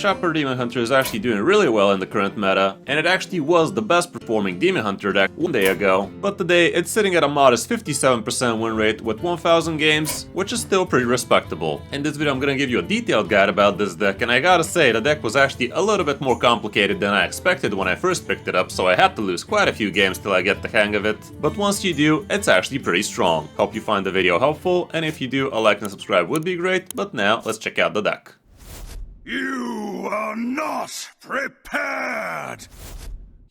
Shopper Demon Hunter is actually doing really well in the current meta, and it actually was the best performing Demon Hunter deck one day ago. But today it's sitting at a modest 57% win rate with 1000 games, which is still pretty respectable. In this video I'm gonna give you a detailed guide about this deck, and I gotta say the deck was actually a little bit more complicated than I expected when I first picked it up, so I had to lose quite a few games till I get the hang of it. But once you do, it's actually pretty strong. Hope you find the video helpful, and if you do, a like and subscribe would be great. But now let's check out the deck. You are not prepared!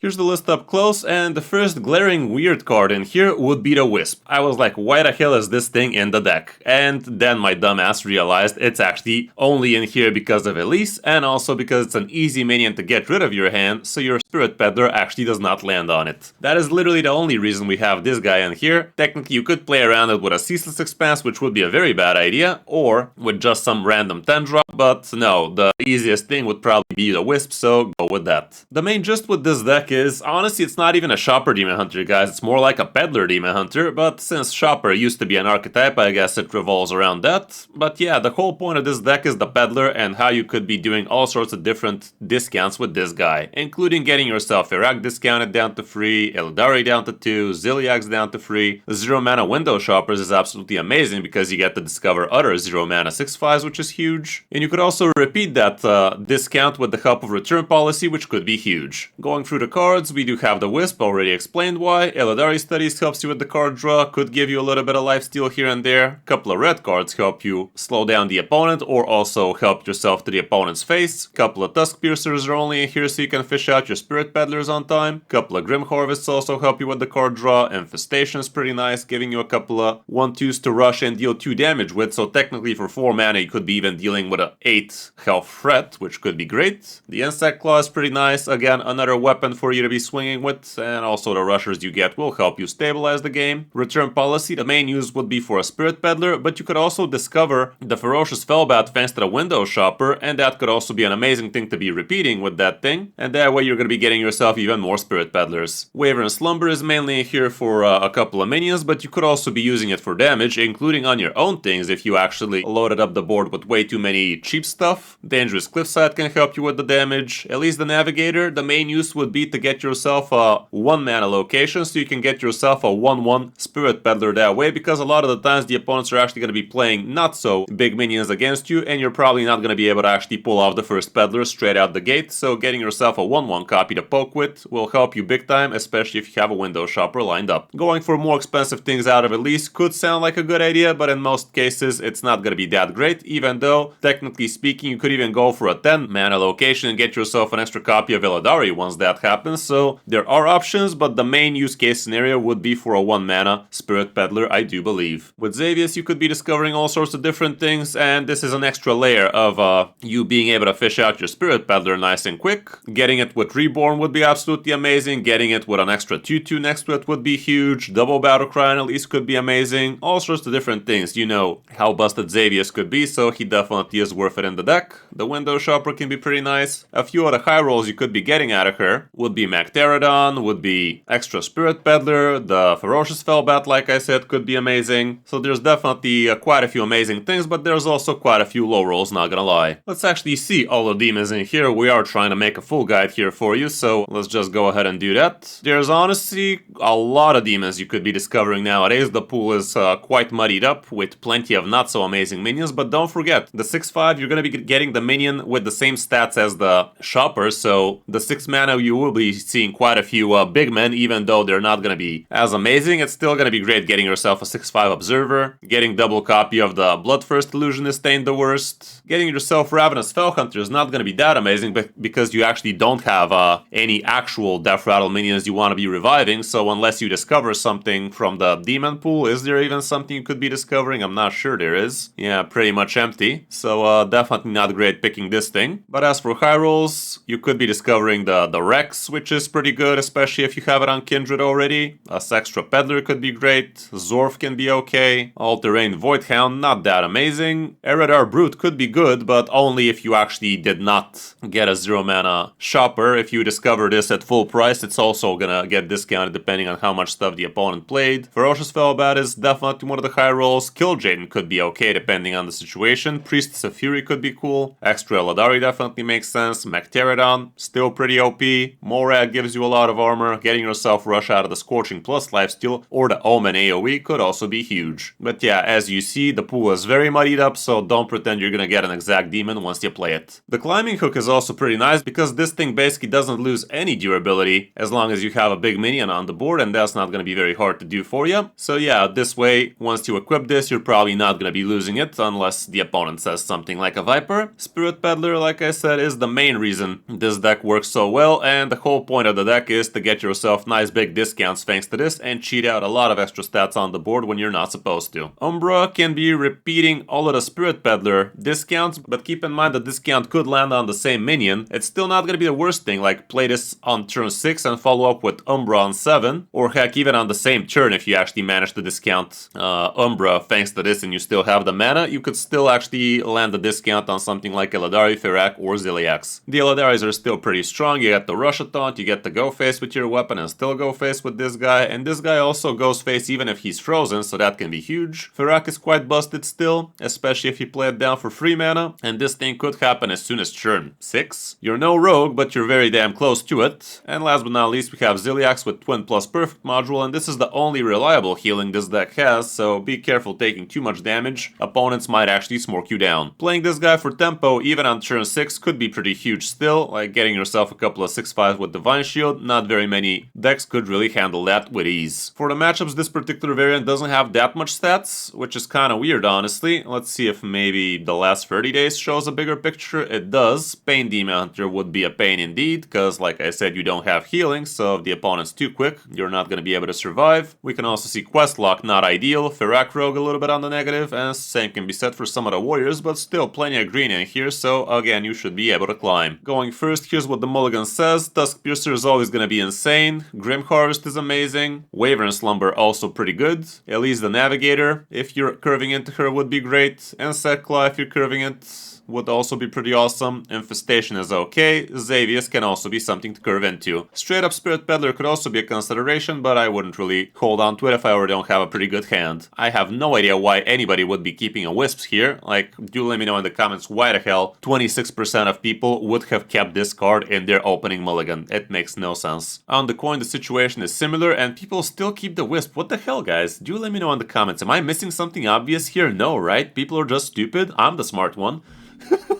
Here's the list up close, and the first glaring weird card in here would be the Wisp. I was like, why the hell is this thing in the deck? And then my dumbass realized it's actually only in here because of Elise, and also because it's an easy minion to get rid of your hand, so your Spirit Peddler actually does not land on it. That is literally the only reason we have this guy in here. Technically you could play around it with a Ceaseless Expanse, which would be a very bad idea, or with just some random 10 drop, but no, the easiest thing would probably be the Wisp, so go with that. The main gist with this deck is, honestly, it's not even a Shopper Demon Hunter, guys, it's more like a Peddler Demon Hunter, but since Shopper used to be an archetype, I guess it revolves around that. But yeah, the whole point of this deck is the Peddler and how you could be doing all sorts of different discounts with this guy, including getting yourself Iraq discounted down to 3, Eldari down to 2, Zilliax down to 3. The 0 mana window shoppers is absolutely amazing because you get to discover other 0 mana 6/5s, which is huge. And you could also repeat that discount with the help of Return Policy, which could be huge. Going through the cards, we do have the Wisp, already explained why. Eldari Studies helps you with the card draw, could give you a little bit of lifesteal here and there. Couple of red cards help you slow down the opponent or also help yourself to the opponent's face. Couple of Tusk Piercers are only in here so you can fish out your Spirit Peddlers on time. Couple of Grim Harvests also help you with the card draw. Infestation is pretty nice, giving you a couple of 1/2s to rush and deal 2 damage with, so technically for 4 mana you could be even dealing with a 8 health threat, which could be great. The Insect Claw is pretty nice, again another weapon for you to be swinging with, and also the rushers you get will help you stabilize the game. Return Policy, the main use would be for a Spirit Peddler, but you could also discover the Ferocious Fellbat thanks to the Window Shopper, and that could also be an amazing thing to be repeating with that thing, and that way you're going to be getting yourself even more Spirit Peddlers. Waver and Slumber is mainly here for a couple of minions, but you could also be using it for damage, including on your own things if you actually loaded up the board with way too many cheap stuff. Dangerous Cliffside can help you with the damage. At least the Navigator, the main use would be to get yourself a 1 mana location so you can get yourself a 1/1 Spirit Peddler that way, because a lot of the times the opponents are actually going to be playing not so big minions against you, and you're probably not going to be able to actually pull off the first Peddler straight out the gate, so getting yourself a 1/1 copy to poke with will help you big time, especially if you have a Window Shopper lined up. Going for more expensive things out of Elise could sound like a good idea, but in most cases it's not going to be that great, even though, technically speaking, you could even go for a 10 mana location and get yourself an extra copy of Eldari once that happens, so there are options, but the main use case scenario would be for a 1 mana Spirit Peddler, I do believe. With Xavius you could be discovering all sorts of different things, and this is an extra layer of you being able to fish out your Spirit Peddler nice and quick. Getting it with Reborn would be absolutely amazing, getting it with an extra 2/2 next to it would be huge, double Battlecry at least could be amazing, all sorts of different things. You know how busted Xavius could be, so he definitely is worth it in the deck. The Window Shopper can be pretty nice. A few of the high rolls you could be getting out of her would be Magterodon, would be extra Spirit Peddler, the Ferocious Fellbat, like I said, could be amazing. So there's definitely quite a few amazing things, but there's also quite a few low rolls, not gonna lie. Let's actually see all the demons in here. We are trying to make a full guide here for you, so let's just go ahead and do that. There's honestly a lot of demons you could be discovering nowadays. The pool is quite muddied up with plenty of not so amazing minions, but don't forget, the 6/5, you're gonna be getting the minion with the same stats as the shopper, so the 6 mana you will be seeing quite a few big men, even though they're not gonna be as amazing. It's still gonna be great getting yourself a 6/5 Observer. Getting double copy of the Bloodthirst Illusionist ain't the worst. Getting yourself Ravenous Fellhunter is not gonna be that amazing, but because you actually don't have any actual Death Rattle minions you want to be reviving, so unless you discover something from the demon pool, is there even something you could be discovering? I'm not sure there is. Yeah, pretty much empty, so definitely not great picking this thing. But as for high rolls, you could be discovering the Rex which is pretty good, especially if you have it on Kindred already. A Sextra Peddler could be great. Zorf can be okay. All-Terrain Voidhound, not that amazing. Eredar Brute could be good, but only if you actually did not get a 0-mana shopper. If you discover this at full price, it's also gonna get discounted depending on how much stuff the opponent played. Ferocious Felbat is definitely one of the high rolls. Killjaden could be okay depending on the situation. Priestess of Fury could be cool. Extra Eladari definitely makes sense. Mecterodon, still pretty OP. Morag gives you a lot of armor. Getting yourself Rush out of the Scorching plus lifesteal or the Omen AoE could also be huge. But yeah, as you see, the pool is very muddied up, so don't pretend you're gonna get an exact demon once you play it. The Climbing Hook is also pretty nice because this thing basically doesn't lose any durability as long as you have a big minion on the board, and that's not gonna be very hard to do for you. So yeah, this way, once you equip this, you're probably not gonna be losing it unless the opponent says something like a Viper. Spirit Peddler, like I said, is the main reason this deck works so well, and the whole point of the deck is to get yourself nice big discounts thanks to this and cheat out a lot of extra stats on the board when you're not supposed to. Umbra can be repeating all of the Spirit Peddler discounts, but keep in mind the discount could land on the same minion. It's still not gonna be the worst thing, like play this on turn 6 and follow up with Umbra on 7, or heck, even on the same turn if you actually manage to discount Umbra thanks to this and you still have the mana, you could still actually land a discount on something like Eladari, Ferak, or Ziliax. The Eladaris are still pretty strong. You get the Rush Taunt, you get to go face with your weapon and still go face with this guy, and this guy also goes face even if he's frozen, so that can be huge. Ferak is quite busted still, especially if you play it down for free mana, and this thing could happen as soon as turn 6. You're no rogue, but you're very damn close to it. And last but not least, we have Ziliax with Twin plus Perfect module, and this is the only reliable healing this deck has, so be careful taking too much damage. Opponents might actually smoke you down. Playing this guy for tempo, even on turn 6, could be pretty huge still, like getting yourself a couple of 6/5 with Divine Shield. Not very many decks could really handle that with ease. For the matchups, this particular variant doesn't have that much stats, which is kinda weird honestly. Let's see if maybe the last 30 days shows a bigger picture. It does. Pain Demon Hunter would be a pain indeed, because like I said, you don't have healing, so if the opponent's too quick, you're not gonna be able to survive. We can also see Quest Lock, not ideal. Ferak Rogue a little bit on the negative, and same can be said for some of the warriors, but still plenty of green in here, so again, you should be able to climb. Going first, here's what the mulligan says. Tusk Piercer is always gonna be insane. Grim Harvest is amazing. Wyvern Slumber also pretty good. Elise the Navigator, if you're curving into her, would be great. And Sekla, if you're curving it, would also be pretty awesome. Infestation is okay. Xavius can also be something to curve into. Straight up Spirit Peddler could also be a consideration, but I wouldn't really hold on to it if I already don't have a pretty good hand. I have no idea why anybody would be keeping a Wisps here. Like, do let me know in the comments why the hell 26% of people would have kept this card in their opening mulligan. It makes no sense. On the coin, the situation is similar, and people still keep the Wisp. What the hell, guys? Do let me know in the comments. Am I missing something obvious here? No, right? People are just stupid. I'm the smart one.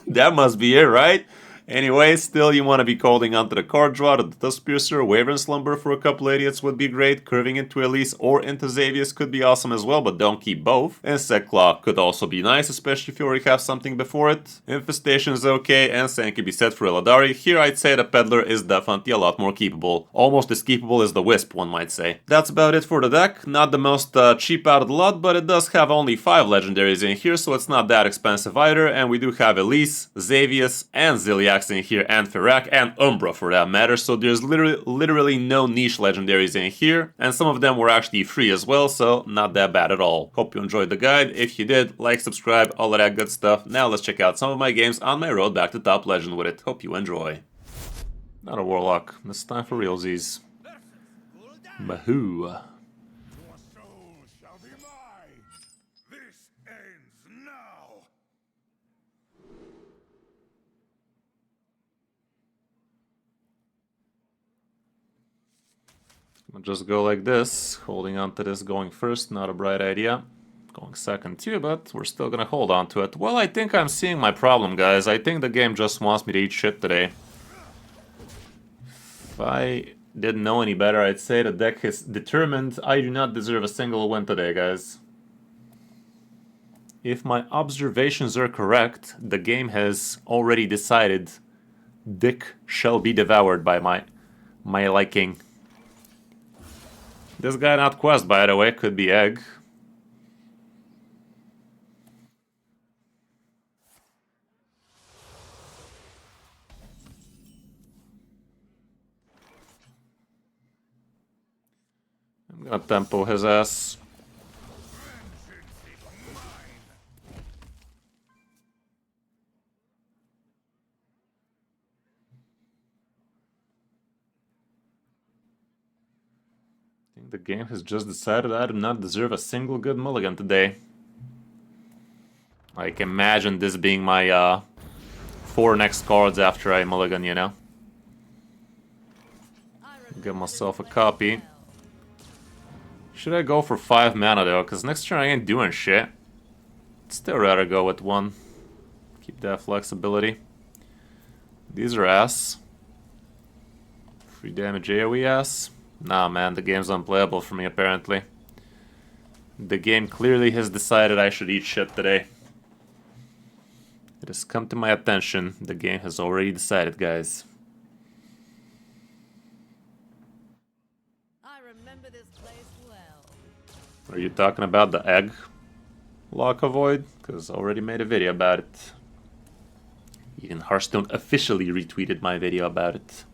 That must be it, right? Anyway, still you want to be holding onto the card draw, the Tusk Piercer, Wyvern Slumber for a couple idiots would be great, curving into Elise or into Xavius could be awesome as well, but don't keep both. And Sekla could also be nice, especially if you already have something before it. Infestation is okay, and same can be said for Eladari. Here I'd say the Peddler is definitely a lot more keepable. Almost as keepable as the Wisp, one might say. That's about it for the deck. Not the most cheap out of the lot, but it does have only 5 legendaries in here, so it's not that expensive either, and we do have Elise, Xavius, and Ziliax in here, and Ferak, and Umbra for that matter, so there's literally no niche legendaries in here, and some of them were actually free as well, so not that bad at all. Hope you enjoyed the guide. If you did, like, subscribe, all of that good stuff. Now let's check out some of my games on my road back to top legend with it. Hope you enjoy. Not a Warlock. This time for realsies. Bahoo. Your soul shall be mine. This ends now. I'll just go like this, holding on to this going first, not a bright idea. Going second too, but we're still gonna hold on to it. Well, I think I'm seeing my problem, guys. I think the game just wants me to eat shit today. If I didn't know any better, I'd say the deck is determined. I do not deserve a single win today, guys. If my observations are correct, the game has already decided Dick shall be devoured by my liking. This guy not quest, by the way, could be egg. Gonna tempo his ass. I think the game has just decided I do not deserve a single good mulligan today. Like, imagine this being my 4 next cards after I mulligan, you know? Give myself a copy. Should I go for 5 mana though? Because next turn I ain't doing shit. Still rather go with 1. Keep that flexibility. These are ass. Free damage AoE ass. Nah man, the game's unplayable for me apparently. The game clearly has decided I should eat shit today. It has come to my attention. The game has already decided, guys. I remember this place well. Are you talking about the egg lock avoid? Because I already made a video about it. Even Hearthstone officially retweeted my video about it.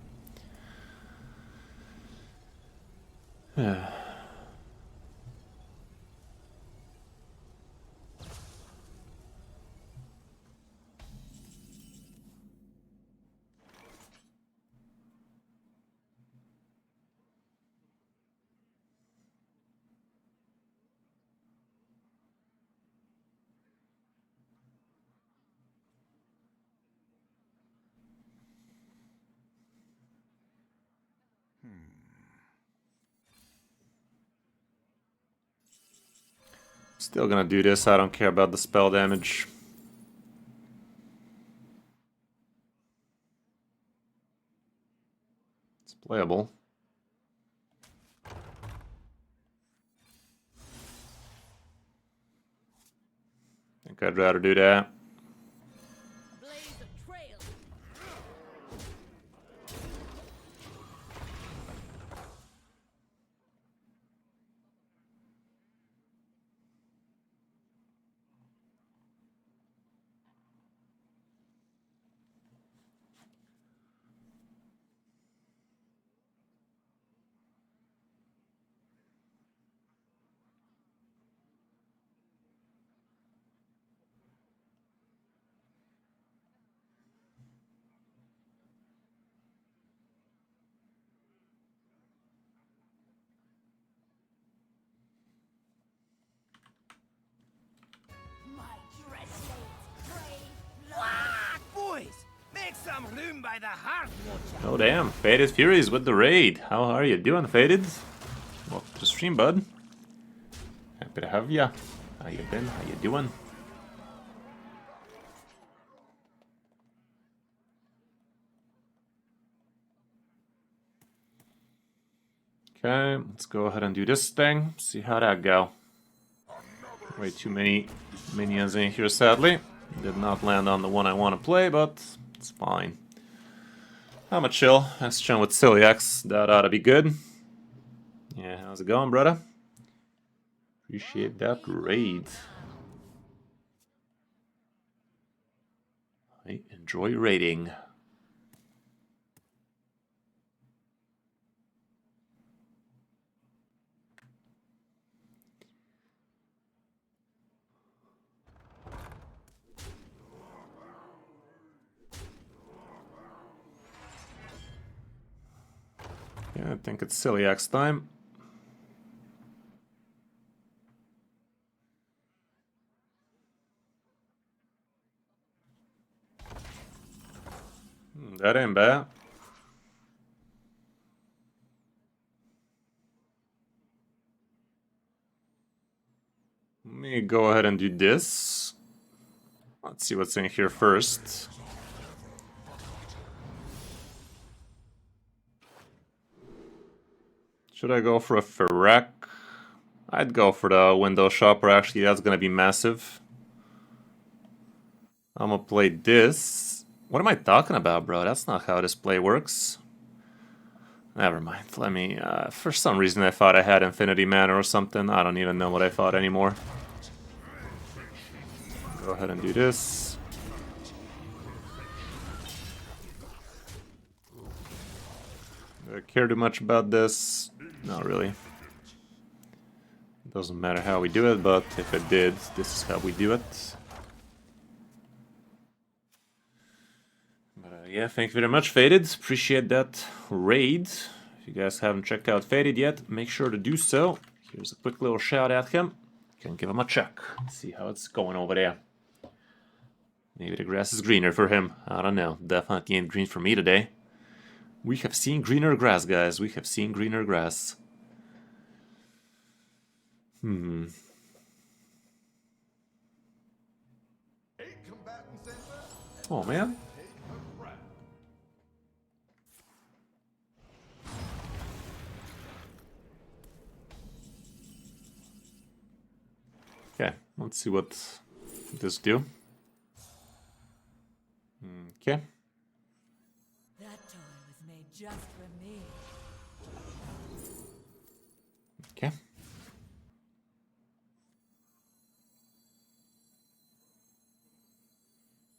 Still gonna do this, I don't care about the spell damage. It's playable. Think I'd rather do that. Blaze a trail. My dressmates pray. Ah, boys, make some room by the hearth, won't ya? Oh damn, Faded Furies with the raid. How are you doing, Faded? Welcome to the stream, bud. Happy to have ya. How you been? How you doing? Okay, let's go ahead and do this thing. See how that go. Way too many minions in here, sadly. Did not land on the one I want to play, but it's fine. I'm a chill. Let's chill with Celiax. That ought to be good. Yeah, how's it going, brother? Appreciate that raid. I enjoy raiding. Yeah, I think it's Celiax time. That ain't bad. Let me go ahead and do this. Let's see what's in here first. Should I go for a Ferrec? I'd go for the window shopper, actually, that's gonna be massive. I'm gonna play this. What am I talking about, bro? That's not how this play works. Never mind, let me, for some reason I thought I had Infinity Mana or something. I don't even know what I thought anymore. Go ahead and do this. Do I care too much about this? Not really. Doesn't matter how we do it, but if it did, this is how we do it. But yeah, thank you very much, Faded. Appreciate that raid. If you guys haven't checked out Faded yet, make sure to do so. Here's a quick little shout at him. Can give him a check. See how it's going over there. Maybe the grass is greener for him. I don't know. Definitely ain't green for me today. We have seen greener grass, guys. We have seen greener grass. Oh, man. Okay, let's see what this do. Okay. That toy was made just for me. Okay.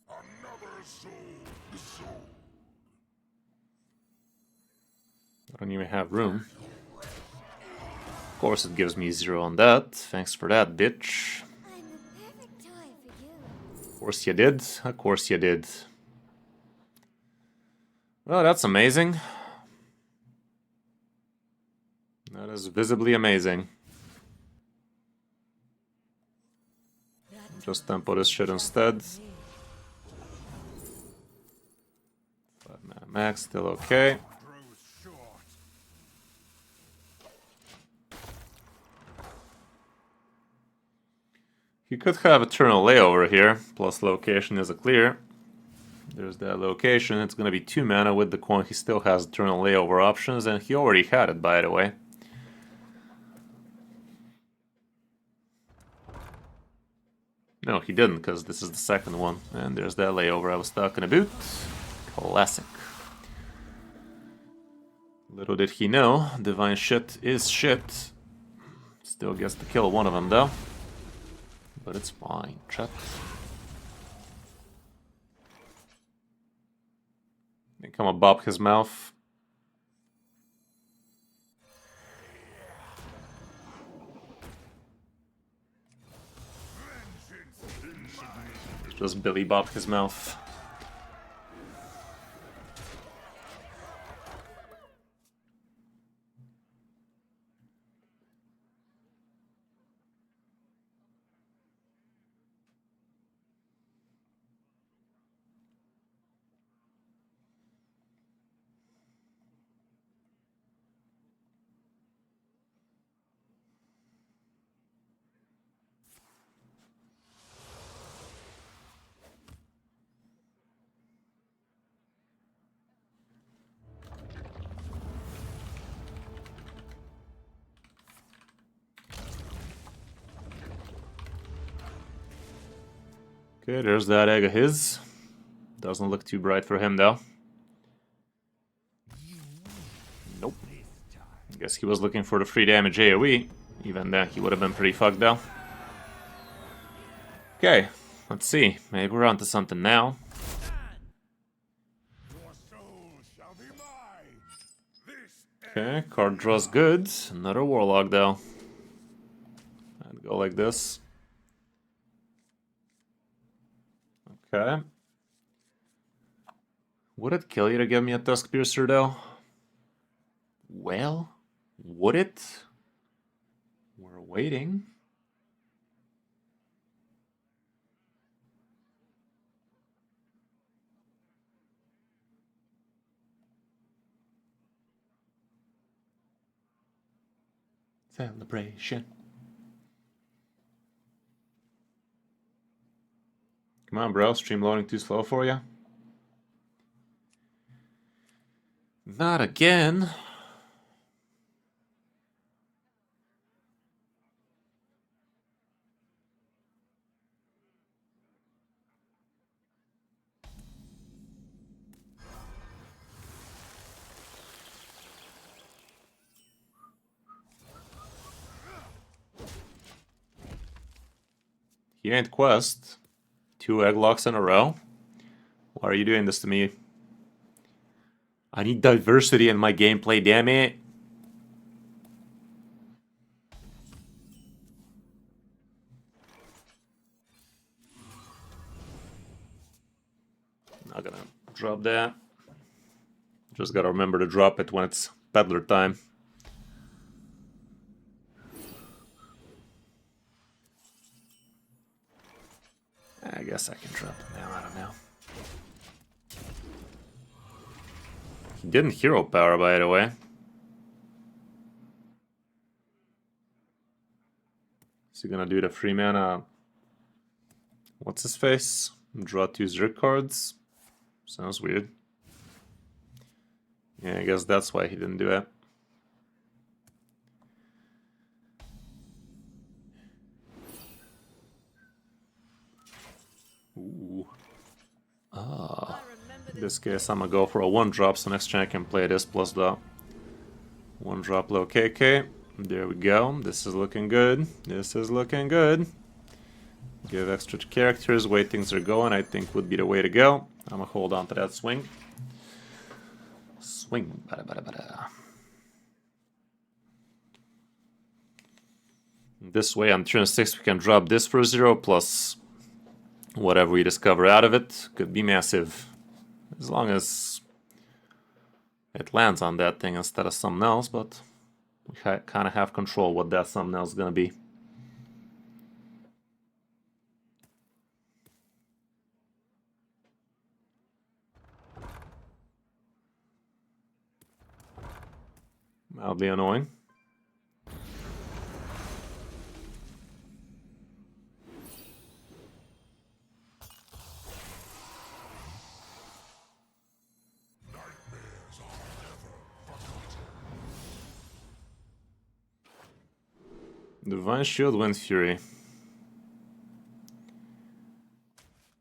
Another soul is sold. I don't even have room. Of course it gives me 0 on that. Thanks for that, bitch. I'm the perfect toy for you. Of course you did. Of course you did. Well, that's amazing. That is visibly amazing. Just tempo this shit instead. 5 mana max, still okay. Grows short. You could have Eternal Layover here, plus location is a clear. There's that location, it's gonna be 2 mana with the coin. He still has Eternal Layover options, and he already had it, by the way. No, he didn't, because this is the second one. And there's that layover I was talking about. Classic. Little did he know, Divine Shit is shit. Still gets to kill one of them, though. But it's fine, chat. Think I'm gonna bop his mouth. Just Billy bop his mouth. Okay, there's that egg of his. Doesn't look too bright for him, though. Nope. I guess he was looking for the free damage AoE. Even then, he would have been pretty fucked, though. Okay, let's see. Maybe we're onto something now. Your soul shall be mine. This Okay, card draws good. Another Warlock, though. I'd go like this. Okay. Would it kill you to give me a Tusk Piercer, though? Well, would it? We're waiting. Celebration. Come on, bro. Stream loading too slow for you? Not again. He ain't Quest. 2 egglocks in a row. Why are you doing this to me? I need diversity in my gameplay, damn it. Not gonna drop that. Just gotta remember to drop it when it's peddler time. I guess I can drop it now, I don't know. He didn't hero power, by the way. Is he gonna do the 3 mana? What's his face? Draw 2 Zerg cards? Sounds weird. Yeah, I guess that's why he didn't do it. Ooh. Ah. In this case, I'm gonna go for a 1-drop, so next turn I can play this plus the 1-drop low KK. There we go. This is looking good. This is looking good. Give extra characters, way things are going, I think would be the way to go. I'm gonna hold on to that swing. Swing. Bada, bada, bada. This way on turn 6 we can drop this for 0 plus whatever we discover out of it. Could be massive. As long as it lands on that thing instead of something else, but we kind of have control what that something else is gonna be. Mildly annoying. Divine Shield, Wind Fury.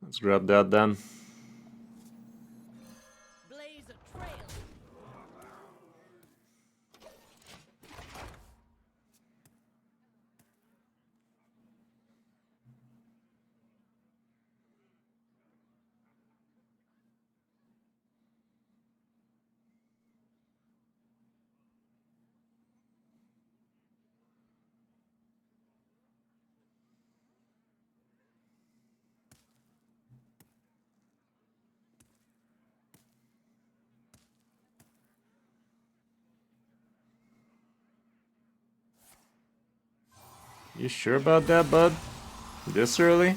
Let's grab that then. Blaze a trail. You sure about that, bud? This early?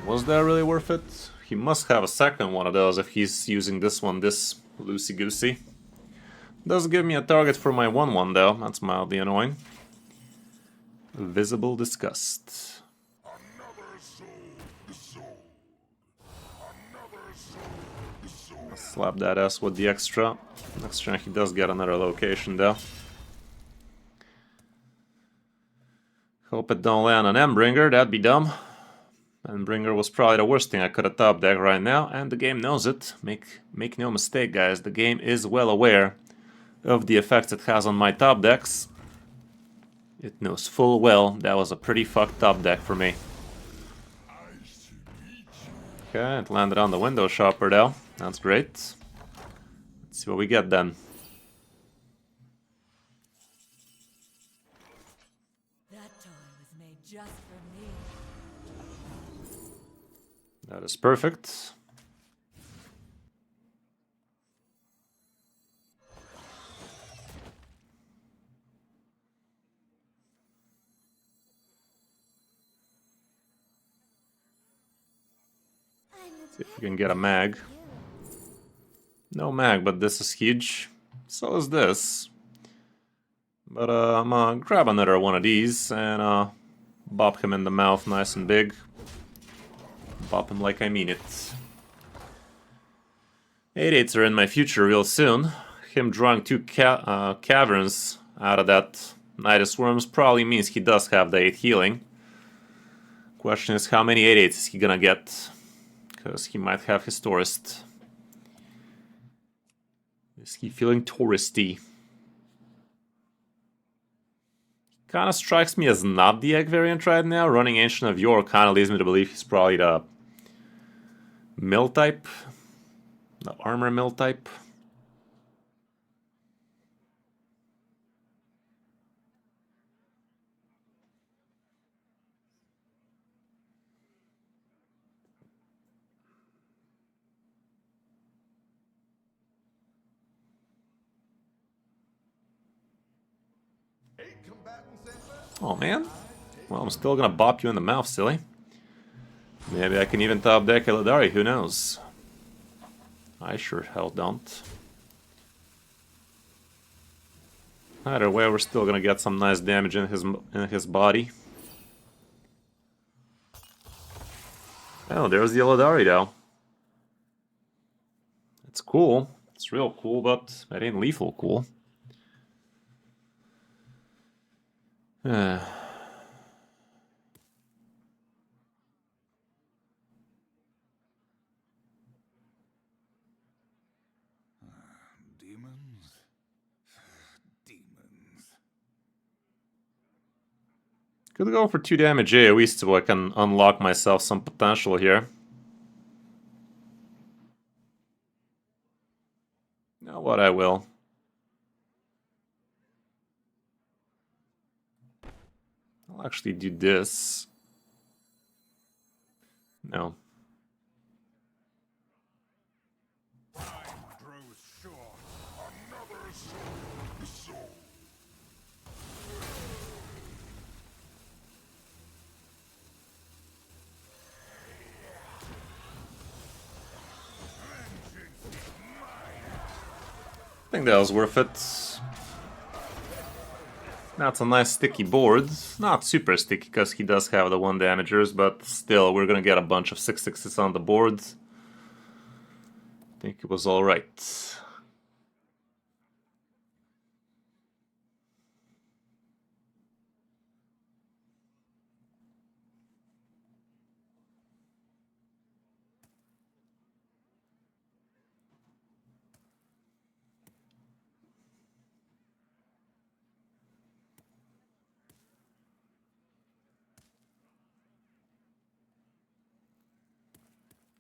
Was that really worth it? He must have a second one of those if he's using this one this loosey-goosey. Does give me a target for my 1/1 though, that's mildly annoying. Visible Disgust. I'll slap that ass with the extra. Next turn he does get another location though. Hope it don't land on Endbringer, that'd be dumb. Endbringer was probably the worst thing I could have top deck right now, and the game knows it. Make no mistake, guys, the game is well aware of the effects it has on my top decks. It knows full well that was a pretty fucked up deck for me. Okay, it landed on the window shopper though. That's great. Let's see what we get then. That toy was made just for me. That is perfect. See if we can get a mag. No mag, but this is huge. So is this. But I'm gonna grab another one of these and bop him in the mouth nice and big. Bop him like I mean it. 8/8s are in my future real soon. Him drawing 2 caverns out of that Nidus Worms probably means he does have the 8 healing. Question is how many 8/8s is he gonna get? Because he might have his tourist. Is he feeling touristy? Kind of strikes me as not the egg variant right now. Running Ancient of Yore kind of leads me to believe he's probably the mill type. The armor mill type. Oh man. Well, I'm still gonna bop you in the mouth, silly. Maybe I can even top deck Eladari, who knows? I sure hell don't. Either way, we're still gonna get some nice damage in his body. Oh, there's the Eladari though. It's cool. It's real cool, but it ain't lethal cool. Demons? Demons. Could go for 2 damage AoE so I can unlock myself some potential here. Know what, I will. I'll actually do this. No. Time grows short. Another soul. I think that was worth it. That's a nice sticky board. Not super sticky because he does have the 1 damagers, but still, we're gonna get a bunch of 6/6s on the board. I think it was alright.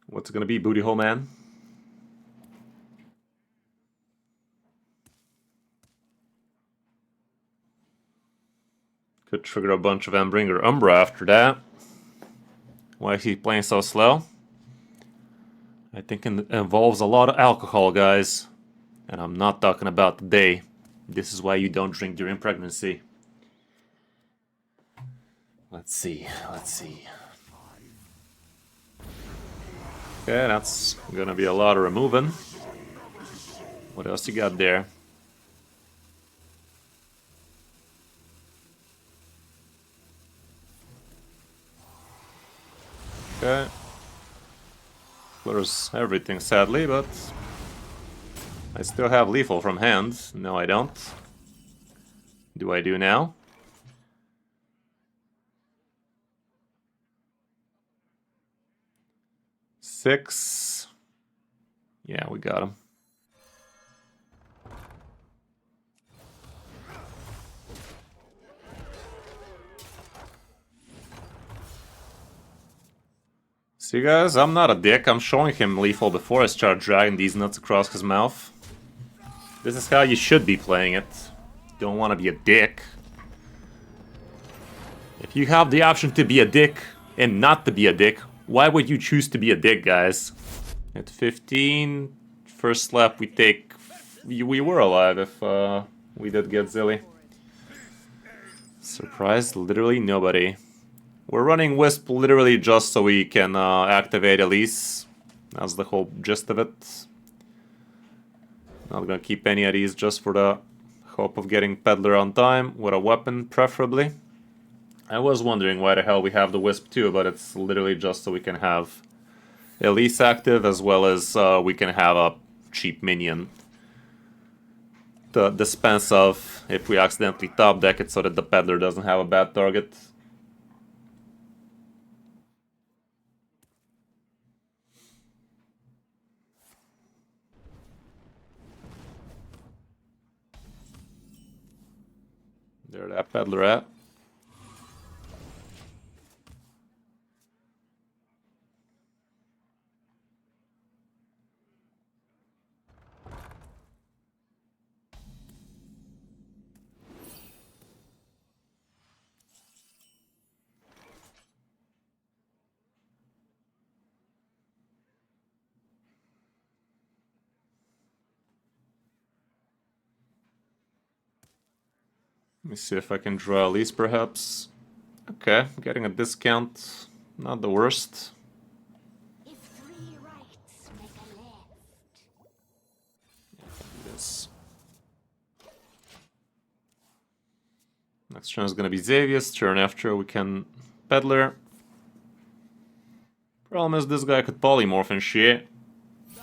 What's it gonna be, Booty Hole Man? Could trigger a bunch of Endbringer Umbra after that. Why is he playing so slow? I think it involves a lot of alcohol, guys. And I'm not talking about today. This is why you don't drink during pregnancy. Let's see. Okay, that's gonna be a lot of removing. What else you got there? Okay. Clears everything, sadly, but I still have lethal from hand. No, I don't. Do I do now? Six. Yeah, we got him. See, guys, I'm not a dick. I'm showing him lethal before I start dragging these nuts across his mouth. This is how you should be playing it. Don't want to be a dick. If you have the option to be a dick and not to be a dick, why would you choose to be a dick, guys? At 15, first slap we take... We were alive if we did get Zilly. Surprised literally nobody. We're running Wisp literally just so we can activate Elise. That's the whole gist of it. Not gonna keep any of these just for the hope of getting Peddler on time, with a weapon preferably. I was wondering why the hell we have the Wisp too, but it's literally just so we can have Elise active, as well as we can have a cheap minion to dispense of if we accidentally top deck it so that the Peddler doesn't have a bad target. There that Peddler at. me see if I can draw at least, perhaps. Okay, getting a discount. Not the worst. If three rights make a left. Yes. Next turn is gonna be Xavier's. Turn after we can Peddler. Problem is this guy could polymorph and shit.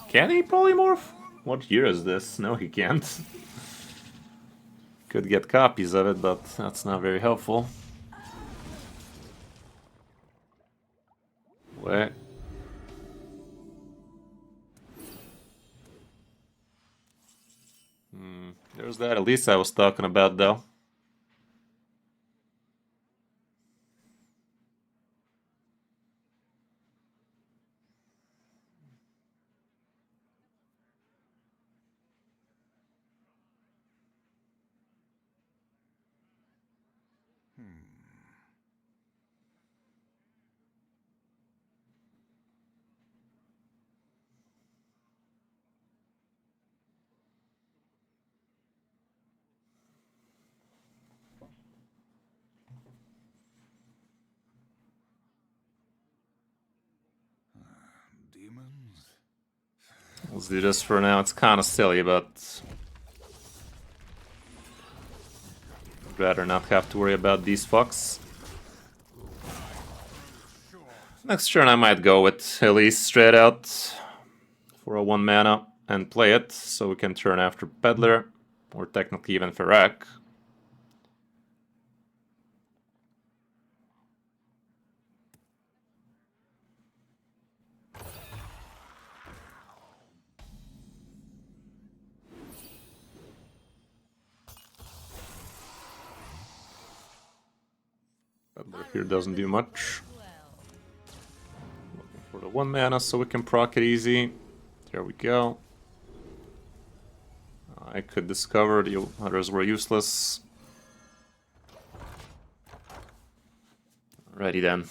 Can he polymorph? What year is this? No, he can't. Could get copies of it, but that's not very helpful. Wait. There's that at least I was talking about, though. Demons? Let's do this for now. It's kind of silly, but I'd rather not have to worry about these fucks. Next turn I might go with Elise straight out for a 1 mana and play it, so we can turn after Peddler, or technically even Ferak. Peddler here doesn't do much. Looking for the 1 mana so we can proc it easy. There we go. I could discover the others were useless. Alrighty then.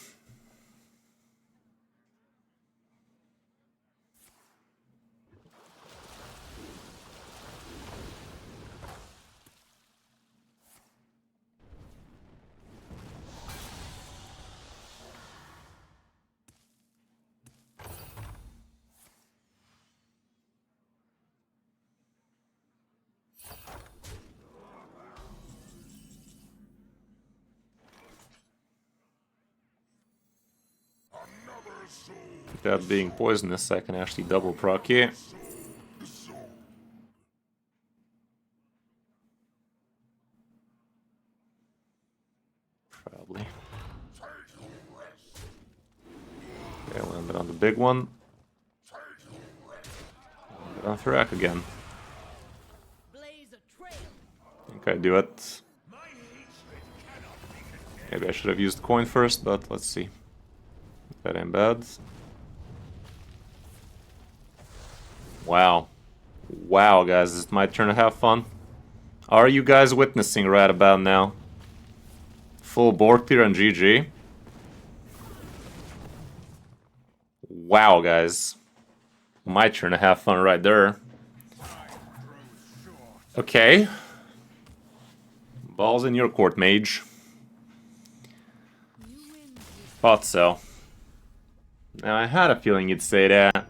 Without being poisonous, I can actually double proc it. Probably. Okay, I landed on the big one. Landed on Thurak again. I think I do it. Maybe I should have used coin first, but let's see. That ain't bad. Wow. Wow, guys, it's my turn to have fun. Are you guys witnessing right about now? Full board clear on GG. Wow, guys. My turn to have fun right there. Okay. Ball's in your court, mage. Thought so. Now, I had a feeling you'd say that.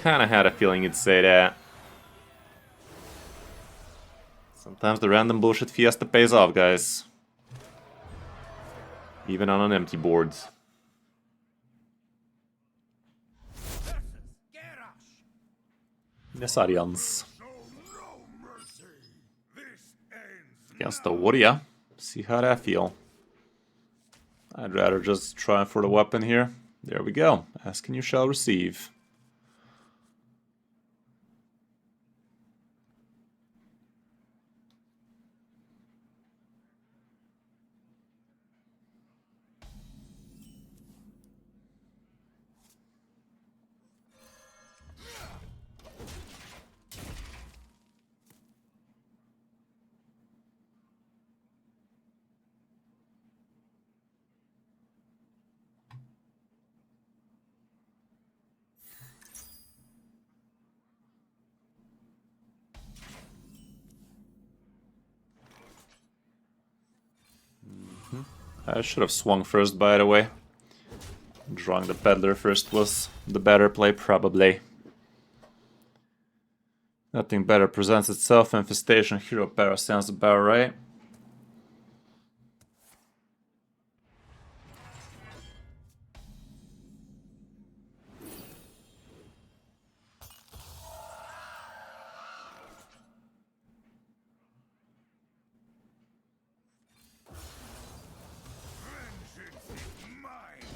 Kinda had a feeling you'd say that. Sometimes the random bullshit fiesta pays off, guys. Even on an empty board. Yes, Arians. Against the warrior. See how that feel. I'd rather just try for the weapon here. There we go. Ask and you shall receive. I should have swung first, by the way. Drawing the peddler first was the better play, probably. Nothing better presents itself. Infestation, hero power sounds about right. Vengeance is mine.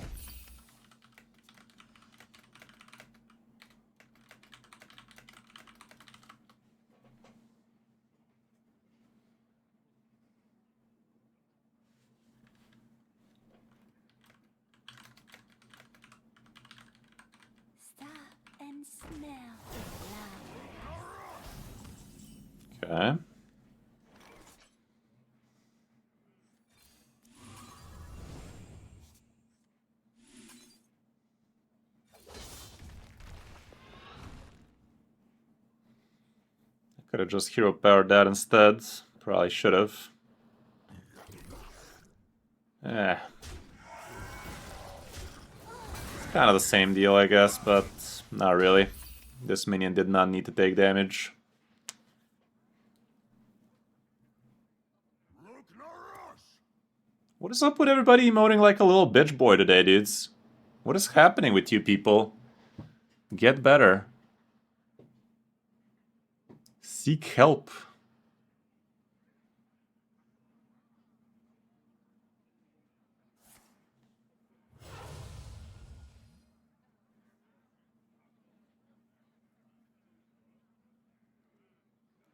Stop and smell the blood. Okay. I could have just hero powered that instead. Probably should have. Eh. It's kind of the same deal, I guess, but not really. This minion did not need to take damage. Look no rush. What is up with everybody emoting like a little bitch boy today, dudes? What is happening with you people? Get better. Seek help.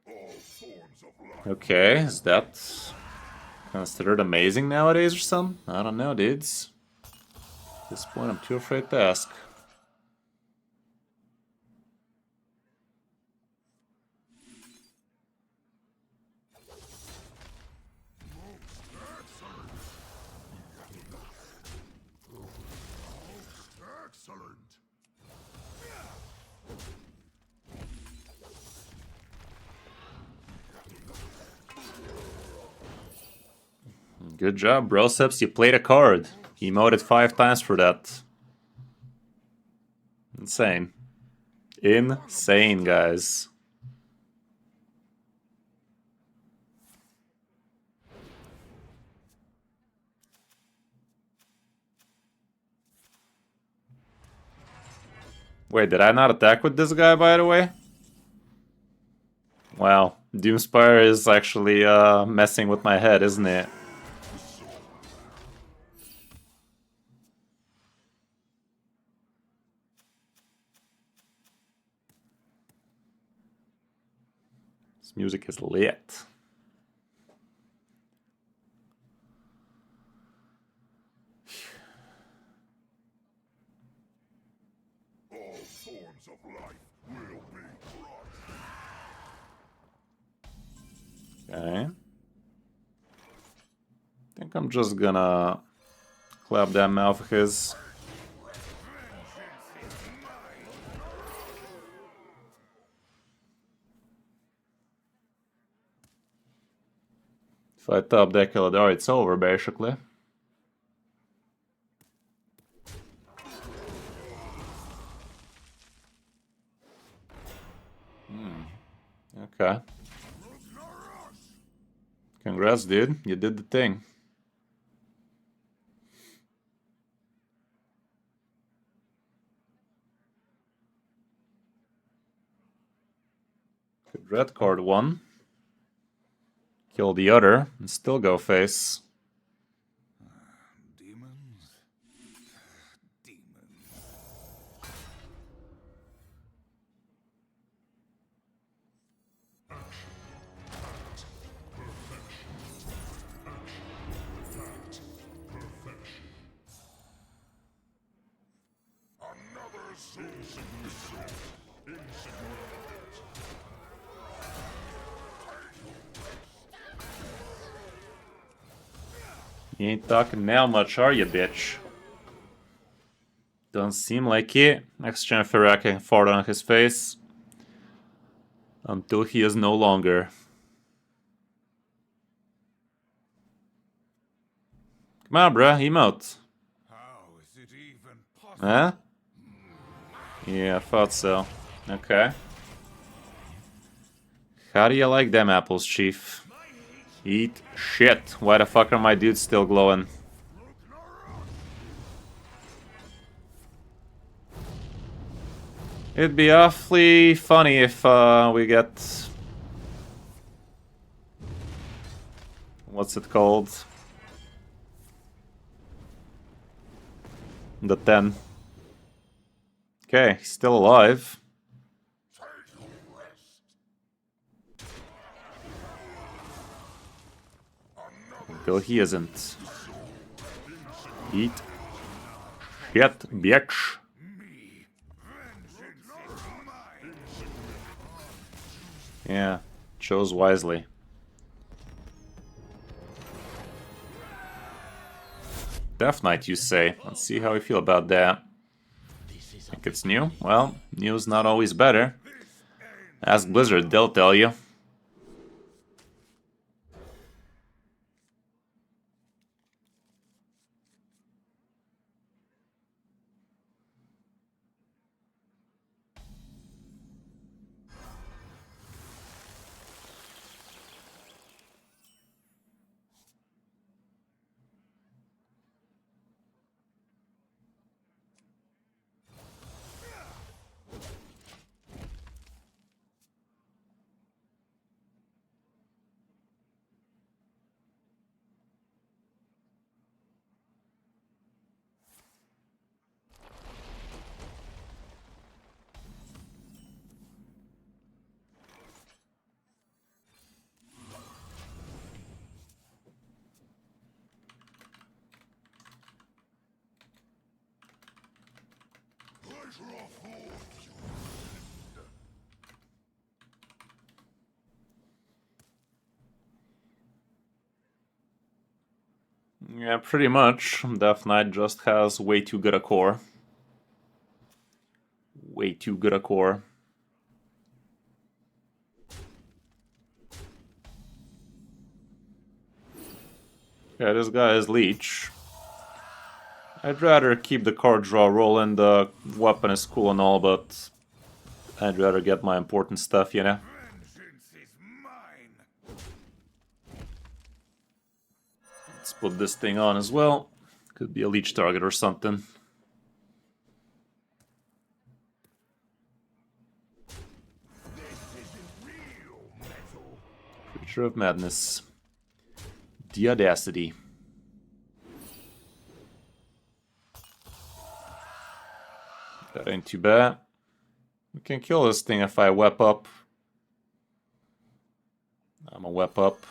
All forms of life. Okay, is that considered amazing nowadays or something? I don't know, dudes. At this point, I'm too afraid to ask. Excellent. Good job, Broseps. You played a card. He emoted 5 times for that. Insane. Insane, guys. Wait, did I not attack with this guy, by the way? Wow, Doomspire is actually messing with my head, isn't it? This music is lit. All forms of life will be crushed. Okay. I think I'm just gonna clap that mouth of his. If I top deck Eladar, it's over, basically. Okay. Congrats, dude. You did the thing. Good red card one. Kill the other and still go face. Demons. Demons. Another insignificant. You ain't talking now much, are you, bitch? Don't seem like it. Next gen Ferrak can fart on his face. Until he is no longer. Come on, bruh, emote. How is it even possible? Huh? Yeah, I thought so. Okay. How do you like them apples, Chief? Eat shit. Why the fuck are my dudes still glowing? It'd be awfully funny if we get... What's it called? The 10. Okay, he's still alive. Until he isn't. Eat shit, bitch. Yeah, chose wisely. Death Knight, you say? Let's see how we feel about that. Think it's new? Well, new's not always better. Ask Blizzard, they'll tell you. Yeah, pretty much. Death Knight just has way too good a core. Way too good a core. Yeah, this guy is Leech. I'd rather keep the card draw rolling. The weapon is cool and all, but I'd rather get my important stuff, you know? Vengeance is mine. Let's put this thing on as well. Could be a Leech target or something. Creature of Madness. The Audacity. That ain't too bad. We can kill this thing if I wep up. I'm a wep up.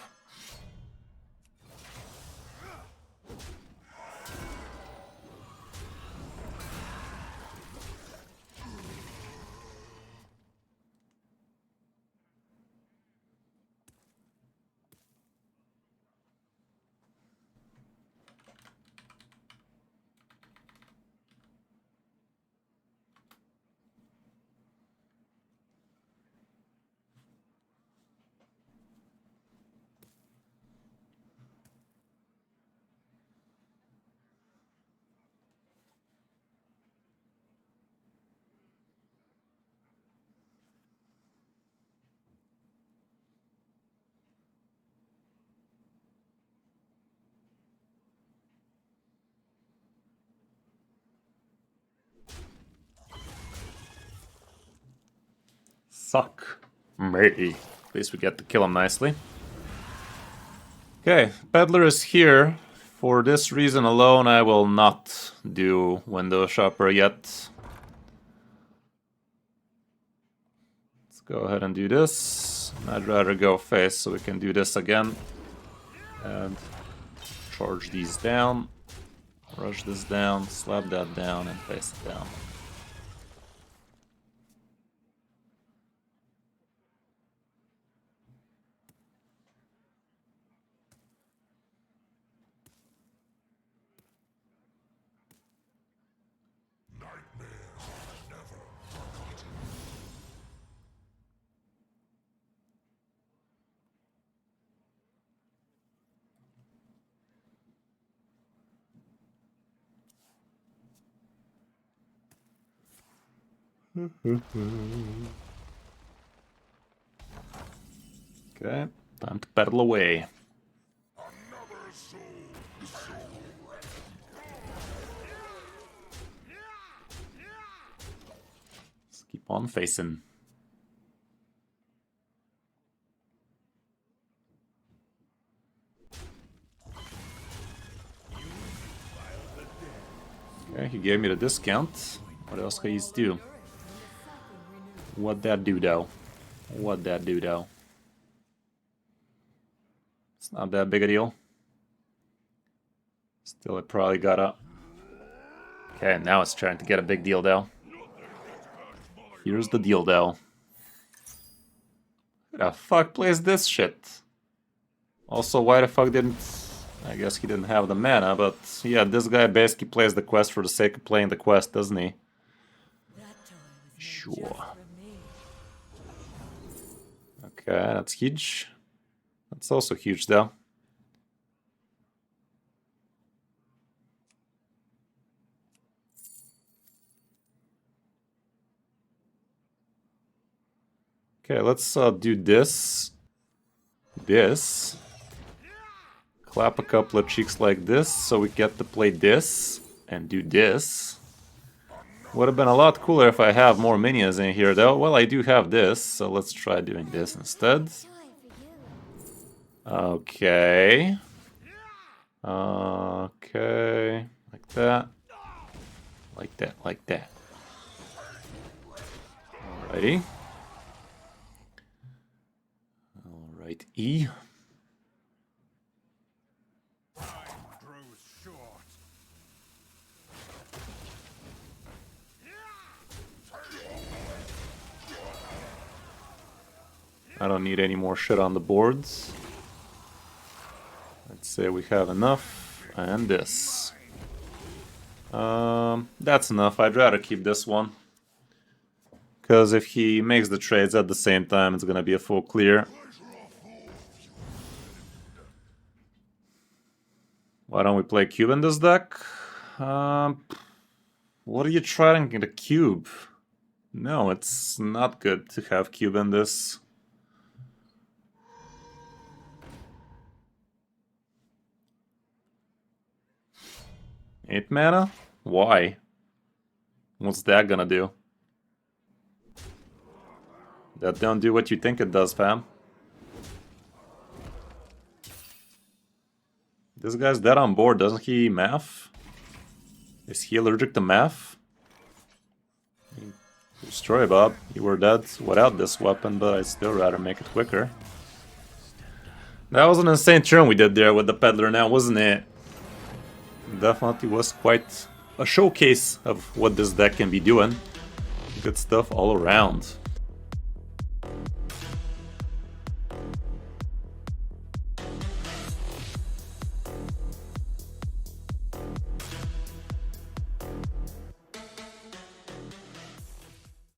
Suck me. At least we get to kill him nicely. Okay, Peddler is here. For this reason alone, I will not do Window Shopper yet. Let's go ahead and do this. I'd rather go face so we can do this again. And charge these down. Rush this down, slap that down, and face it down. Okay, time to pedal away. Let's keep on facing. Okay, he gave me the discount. What else can he do? What that do though? What that do though? It's not that big a deal. Still, it probably got up. Okay, now it's trying to get a big deal though. Here's the deal though. Who the fuck plays this shit? Also, why the fuck didn't... I guess he didn't have the mana, but yeah, this guy basically plays the quest for the sake of playing the quest, doesn't he? Sure. Okay, that's huge. That's also huge though. Okay, let's do this. This. Clap a couple of cheeks like this, so we get to play this. And do this. Would have been a lot cooler if I have more minions in here though. Well, I do have this, so let's try doing this instead. Okay. Okay. Like that. Like that, like that. Alrighty. Alright, E. I don't need any more shit on the boards. Let's say we have enough. And this. That's enough. I'd rather keep this one. Because if he makes the trades at the same time, it's gonna be a full clear. Why don't we play cube in this deck? What are you trying in the cube? No, it's not good to have cube in this. Eight mana? Why? What's that gonna do? That don't do what you think it does, fam. This guy's dead on board, doesn't he math? Is he allergic to math? Destroy Bob, you were dead without this weapon, but I'd still rather make it quicker. That was an insane turn we did there with the peddler now, wasn't it? Definitely was quite a showcase of what this deck can be doing. Good stuff all around.